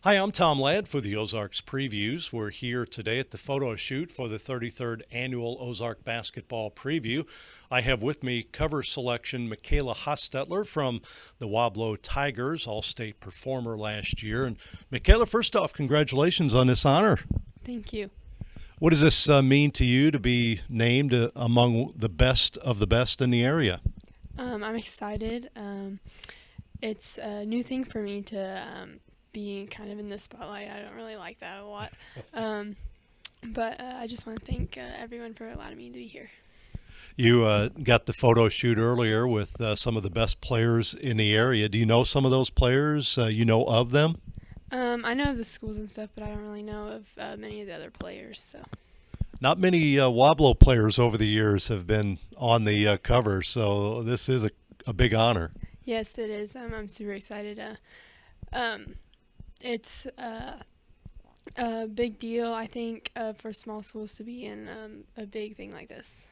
Hi, I'm Tom Ladd for the Ozarks Previews. We're here today at the photo shoot for the 33rd Annual Ozark Basketball Preview. I have with me cover selection Makayla Hostettler from the Weaubleau Tigers, All-State performer last year. And Makayla, first off, congratulations on this honor. Thank you. What does this mean to you to be named among the best of the best in the area? I'm excited. It's a new thing for me to be kind of in the spotlight. I don't really like that a lot. But I just want to thank everyone for allowing me to be here. You got the photo shoot earlier with some of the best players in the area. Do you know some of those players? You know of them? I know of the schools and stuff, but I don't really know of many of the other players. So. Not many Weaubleau players over the years have been on the cover, so this is a big honor. Yes, it is. I'm super excited. It's a big deal, I think, for small schools to be in a big thing like this.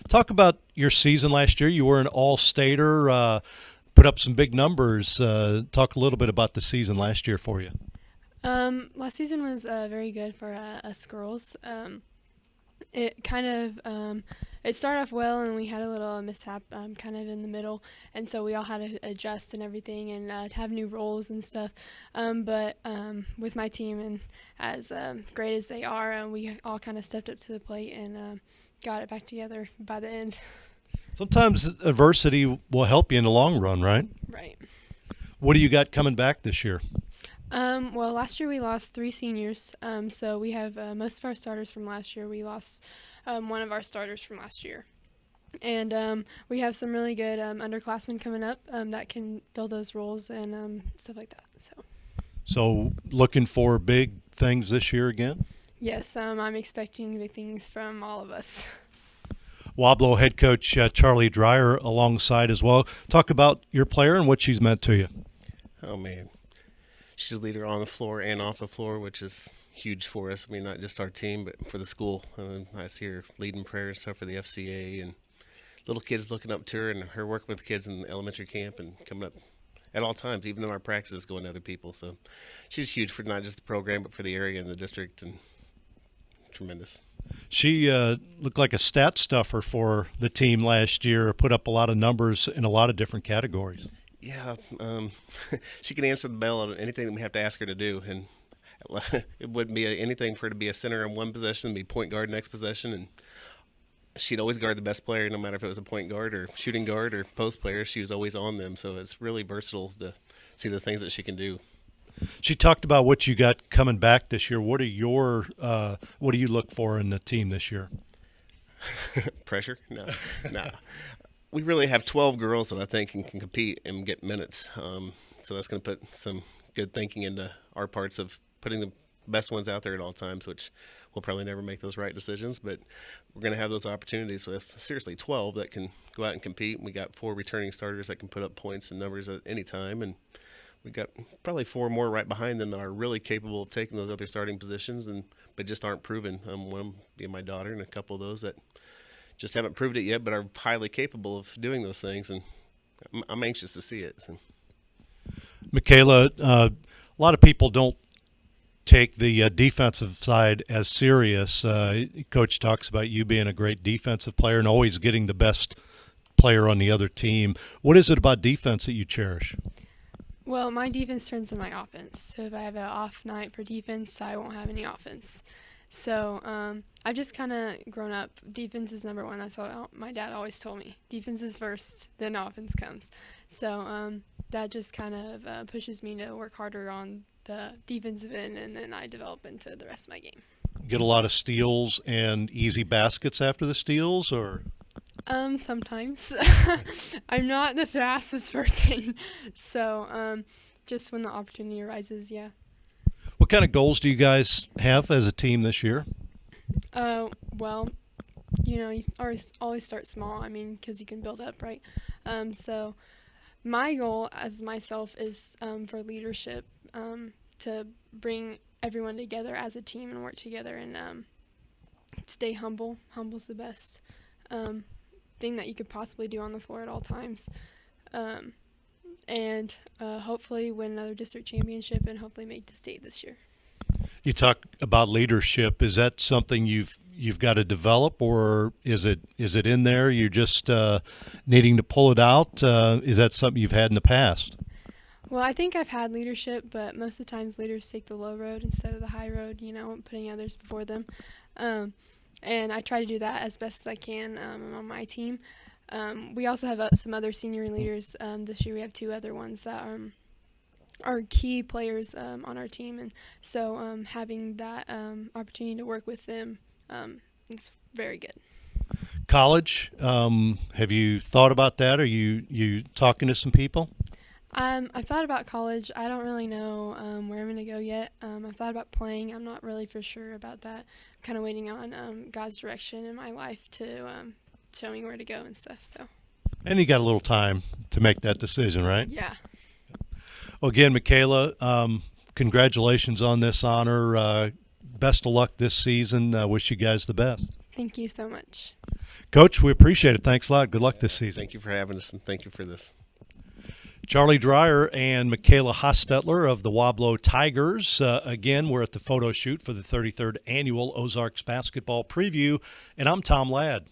Talk about your season last year. You were an all-stater, put up some big numbers. Talk a little bit about the season last year for you. Last season was very good for us girls. It kind of it started off well, and we had a little mishap kind of in the middle, and so we all had to adjust and everything and have new roles and stuff. But with my team and as great as they are, we all kind of stepped up to the plate and got it back together by the end. Sometimes adversity will help you in the long run, right? Right. What do you got coming back this year? Well, last year we lost 3 seniors, so we have most of our starters from last year. We lost one of our starters from last year. And we have some really good underclassmen coming up that can fill those roles and stuff like that. So looking for big things this year again? Yes, I'm expecting big things from all of us. Weaubleau head coach Charlie Dreyer alongside as well. Talk about your player and what she's meant to you. Oh, man. She's a leader on the floor and off the floor, which is huge for us. I mean, not just our team, but for the school. I see her leading prayer and stuff for the FCA and little kids looking up to her and her working with kids in elementary camp and coming up at all times, even in our practices, going to other people. So she's huge for not just the program, but for the area and the district, and tremendous. She looked like a stat stuffer for the team last year, put up a lot of numbers in a lot of different categories. Yeah, she can answer the bell on anything that we have to ask her to do, and it wouldn't be anything for her to be a center in one possession, be point guard next possession, and she'd always guard the best player, no matter if it was a point guard or shooting guard or post player. She was always on them, so it's really versatile to see the things that she can do. She talked about what you got coming back this year. What do you look for in the team this year? Pressure? No. We really have 12 girls that I think can compete and get minutes. So that's going to put some good thinking into our parts of putting the best ones out there at all times, which we'll probably never make those right decisions, but we're going to have those opportunities with seriously 12 that can go out and compete. We got 4 returning starters that can put up points and numbers at any time, and we got probably 4 more right behind them that are really capable of taking those other starting positions, but just aren't proven. One of them being my daughter, and a couple of those that just haven't proved it yet, but are highly capable of doing those things, and I'm anxious to see it. So. Makayla, a lot of people don't take the defensive side as serious. Coach talks about you being a great defensive player and always getting the best player on the other team. What is it about defense that you cherish? Well, my defense turns into my offense. So if I have an off night for defense, I won't have any offense. So I've just kind of grown up. Defense is number one. That's what my dad always told me. Defense is first, then offense comes. So that just kind of pushes me to work harder on the defensive end, and then I develop into the rest of my game. Get a lot of steals and easy baskets after the steals, or? Sometimes. I'm not the fastest person. So just when the opportunity arises, yeah. What kind of goals do you guys have as a team this year? Well, you always start small. I mean, because you can build up, right? So my goal as myself is for leadership, to bring everyone together as a team and work together and stay humble. Humble's the best thing that you could possibly do on the floor at all times. and hopefully win another district championship and hopefully make the state this year. You talk about leadership. Is that something you've got to develop, or is it in there? You're just needing to pull it out. Is that something you've had in the past? Well, I think I've had leadership, but most of the times leaders take the low road instead of the high road, putting others before them. And I try to do that as best as I can on my team. We also have some other senior leaders. This year we have 2 other ones that are key players on our team. And so having that opportunity to work with them is very good. College, have you thought about that? Are you talking to some people? I've thought about college. I don't really know where I'm going to go yet. I've thought about playing. I'm not really for sure about that. I'm kind of waiting on God's direction in my life to show me where to go and stuff. So. And you got a little time to make that decision, right? Yeah. Well, again, Makayla, congratulations on this honor. Best of luck this season. Wish you guys the best. Thank you so much. Coach, we appreciate it. Thanks a lot. Good luck this season. Thank you for having us, and thank you for this. Charlie Dreyer and Makayla Hostettler of the Weaubleau Tigers. Again, we're at the photo shoot for the 33rd Annual Ozarks Basketball Preview, and I'm Tom Ladd.